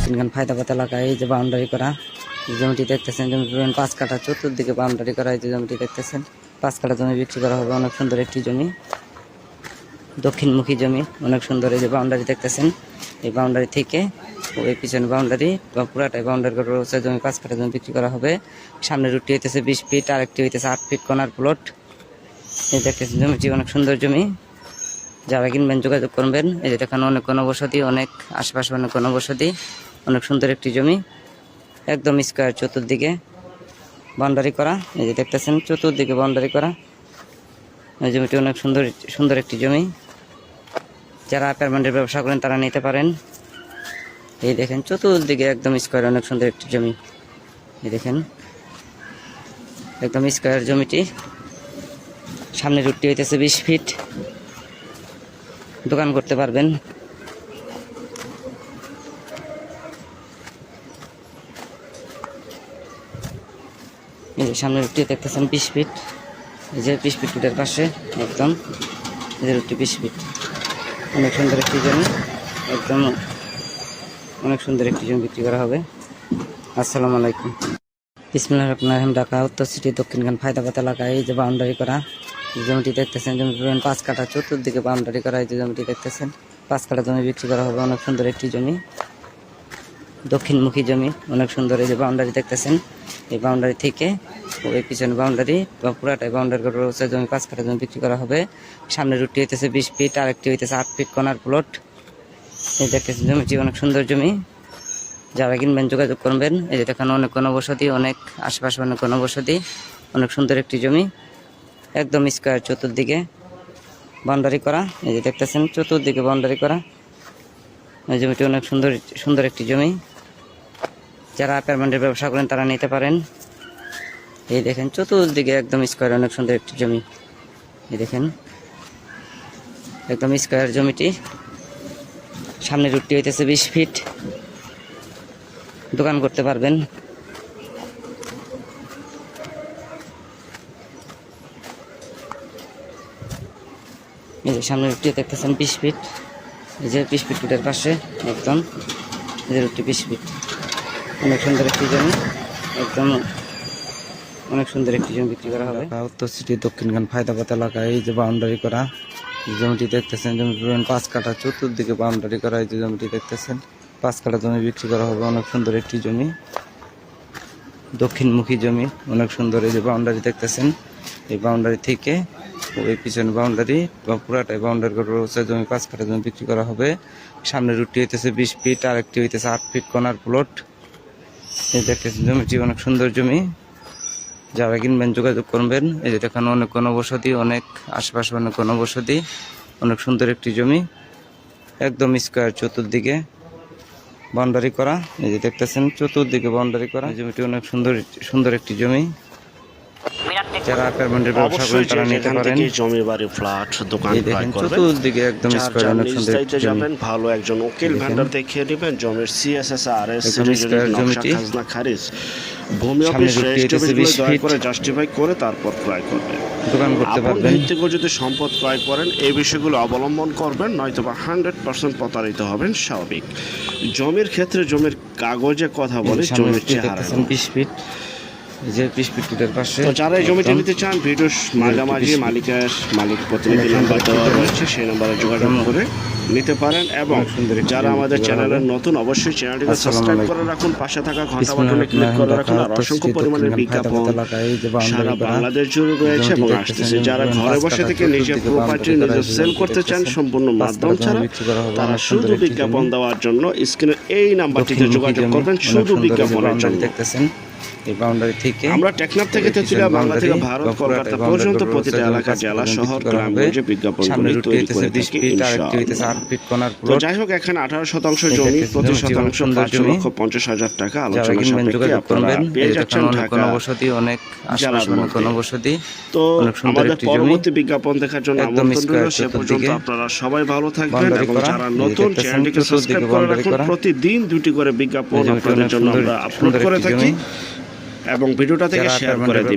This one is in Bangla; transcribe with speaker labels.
Speaker 1: দক্ষিণখান ফায়দাবাদ এলাকায় এই যে বাউন্ডারি করা জমিটি দেখতেছেন, জমি 5 কাঠা, চতুর্দিকে বাউন্ডারি করা। এই যে জমিটি দেখতেছেন 5 কাঠা জমি বিক্রি করা হবে। অনেক সুন্দর একটি জমি, দক্ষিণমুখী জমি, অনেক সুন্দর। এই যে বাউন্ডারি দেখতেছেন, এই বাউন্ডারি থেকে ওই পিছনে বাউন্ডারি বা পুরাটাই বাউন্ডারি করা রয়েছে। জমি 5 কাঠা জমি বিক্রি করা হবে। সামনে রুটটি হইতেছে 20 ফিট, আর একটি হইতেছে 8 ফিট কর্নার প্লট। এই দেখতেছেন জমিটি অনেক সুন্দর জমি, যারা কিনবেন যোগাযোগ করবেন। এই যে এখানে অনেক ঘনবসতি, অনেক আশেপাশে অনেক ঘনবসতি, অনেক সুন্দর একটি জমি, একদম স্কোয়ার, চতুর্দিকে বাউন্ডারি করা। এই যে দেখতেছেন চতুর্দিকে বাউন্ডারি করা। এই জমিটি অনেক সুন্দর সুন্দর একটি জমি, যারা অ্যাপার্টমেন্টের ব্যবসা করেন তারা নিতে পারেন। এই দেখেন চতুর্দিকে একদম স্কোয়ার, অনেক সুন্দর একটি জমি। এই দেখেন একদম স্কোয়ার জমিটি, সামনে রুটটি হইতেছে 20 ফিট, দোকান করতে পারবেন। এই যে সামনে রুটটি দেখতেছেন 20 ফিট, এই যে 20 ফিট রুটের পাশে একদম এই যে রুটটি 20 ফিট, অনেক সুন্দর একটি জমি, একদম অনেক সুন্দর একটি জমি বিক্রি করা হবে। আসসালামু আলাইকুম। বিসমিল্লাহির রহমানির রহিম। ঢাকা উত্তর সিটি দক্ষিণখান ফায়দাবাদ এলাকায় এই যে বাউন্ডারি করা জমিটি দেখতেছেন, জমি 5 কাঠা, চতুর্দিকে বাউন্ডারি করা। এই যে জমিটি দেখতেছেন 5 কাঠা জমি বিক্রি করা হবে। অনেক সুন্দর একটি জমি, দক্ষিণমুখী জমি, অনেক সুন্দর। এই যে বাউন্ডারি দেখতেছেন, এই বাউন্ডারি থেকে ওই পিছনে বাউন্ডারি বা পুরাটাই বাউন্ডারি করা রয়েছে। জমি 5 কাঠা জমি বিক্রি করা হবে। সামনে রুটটি হইতেছে 20 ফিট, আর একটি হইতেছে 8 ফিট কর্নার প্লট। এই দেখতেছেন জমিটি অনেক সুন্দর জমি, যারা কিনবেন যোগাযোগ করবেন। এই যে এখানে অনেক ঘনবসতি, অনেক আশেপাশে অনেক ঘনবসতি, অনেক সুন্দর একটি জমি, একদম স্কোয়ার, চতুর্দিকে বাউন্ডারি করা। এই যে দেখতেছেন চতুর্দিকে বাউন্ডারি করা। এই জমিটি অনেক সুন্দর সুন্দর একটি জমি, যারা অ্যাপার্টমেন্টের ব্যবসা করেন তারা নিতে পারেন। এই দেখেন চতুর্দিকে একদম স্কোয়ার, অনেক সুন্দর একটি জমি। এই দেখেন একদম স্কোয়ার জমিটি, সামনে রুটটি হইতেছে 20 ফিট, দোকান করতে পারবেন। এই যে সামনে রুটটি দেখতেছেন 20 ফিট, এই যে 20 ফিট রুটের পাশে একদম এই যে রুটটি 20 ফিট, অনেক সুন্দর একটি জমি, একদম অনেক সুন্দর একটি জমি বিক্রি করা হবে। উত্তর সিটি দক্ষিণখান ফায়দাবাদ এলাকায় এই যে বাউন্ডারি করা জমিটি দেখতেছেন, জমি 5 কাঠা, চতুর্দিকে বাউন্ডারি করা। এই যে জমিটি দেখতেছেন 5 কাঠা জমি বিক্রি করা হবে। অনেক সুন্দর একটি জমি, দক্ষিণমুখী জমি, অনেক সুন্দর। এই যে বাউন্ডারি দেখতেছেন, এই বাউন্ডারি থেকে ওই পিছনে বাউন্ডারি বা পুরাটাই বাউন্ডারি করা রয়েছে। জমি 5 কাঠা জমি বিক্রি করা হবে। সামনে রুটটি হইতেছে 20 ফিট, আর একটি হইতেছে 8 ফিট কর্নার প্লট। এই দেখতেছেন জমিটি অনেক সুন্দর জমি, যারা কিনবেন যোগাযোগ করবেন। এই যে এখানে অনেক ঘনবসতি, অনেক আশেপাশে অনেক ঘনবসতি, অনেক সুন্দর একটি জমি, একদম স্কোয়ার, চতুর্দিকে বাউন্ডারি করা। এই যে দেখতেছেন চতুর্দিকে বাউন্ডারি করা। জমিটি অনেক সুন্দর সুন্দর একটি জমি, যারা অ্যাপার্টমেন্টের ব্যবসা করেন তারা নিতে পারেন।
Speaker 2: জমি, বাড়ি, ফ্ল্যাট, দোকান ক্রয় করবেন,
Speaker 1: চতুর্দিকে একদম স্কয়ার, অনেক সুন্দর একটি জমি।
Speaker 2: যাবেন ভালো একজন উকিল ভেন্ডার দেখিয়ে নেবেন। জমির CSSRS নকশা খাজনা খারিজ ভূমি অফিস রেজিস্ট্রিগুলো দয়া করে জাস্টিফাই করে তারপর ক্রয় করবেন।
Speaker 1: দোকান করতে পারবেন।
Speaker 2: ব্যক্তিগত যদি সম্পদ ক্রয় করেন এই বিষয়গুলো অবলম্বন করবেন, নয়তোবা 100% প্রতারিত হবেন। স্বাভাবিক জমির ক্ষেত্রে জমির কাগজে কথা বলে জমির চেহারা
Speaker 1: 20 ফিট, যে 20 ফিট রুটের পাশে।
Speaker 2: তো যারা এই জমিটি নিতে চান ভিডিওর মাঝামাঝি মালিক প্রতিনিধি নাম্বার দেওয়া রয়েছে, সেই নাম্বারে যোগাযোগ করে নিতে পারেন। এবং যারা আমাদের চ্যানেলের নতুন অবশ্যই চ্যানেলটিকে সাবস্ক্রাইব করে রাখুন, পাশে থাকা ঘন্টা বাটনে ক্লিক করে রাখুন। আর অসংখ্য পরিমাণের বিজ্ঞাপন সারা বাংলাদেশ জুড়ে রয়েছে এবং আসতেছে। যারা ঘরে বসে থেকে নিজের প্রপার্টি নিজে সেল করতে চান সম্পূর্ণ মাধ্যম ছাড়া, তারা শুধু বিজ্ঞাপন দেওয়ার জন্য স্ক্রিনের এই নাম্বারটিতে যোগাযোগ করবেন, শুধু বিজ্ঞাপনের জন্য।
Speaker 1: দেখতেছেন এই বাউন্ডারি থেকে
Speaker 2: আমরা টেকনাফ থেকে তেঁতুলিয়া, বাংলা থেকে ভারত, কলকাতা পর্যন্ত প্রতিটা এলাকা, জেলা, শহর, গ্রামগঞ্জে বিজ্ঞাপনগুলি তৈরি করে থাকি ইনশাআল্লাহ। তো যাই হোক, এখানে 18% জমি, প্রতি শতাংশ 5,50,000 টাকা আলোচনা সাপেক্ষে আপনারা পেয়ে যাচ্ছেন। ঢাকা
Speaker 1: অনেক ঘনবসতি।
Speaker 2: তো আমাদের পরবর্তী বিজ্ঞাপন দেখার জন্য আমন্ত্রণ রইল। সে পর্যন্ত আপনারা সবাই ভালো থাকবেন এবং যারা নতুন চ্যানেলটিকে সাবস্ক্রাইব করে রাখুন। প্রতিদিন 2টি করে বিজ্ঞাপন আপনাদের জন্য আমরা আপলোড করে থাকি এবং ভিডিওটা থেকে শেয়ার করে দিন।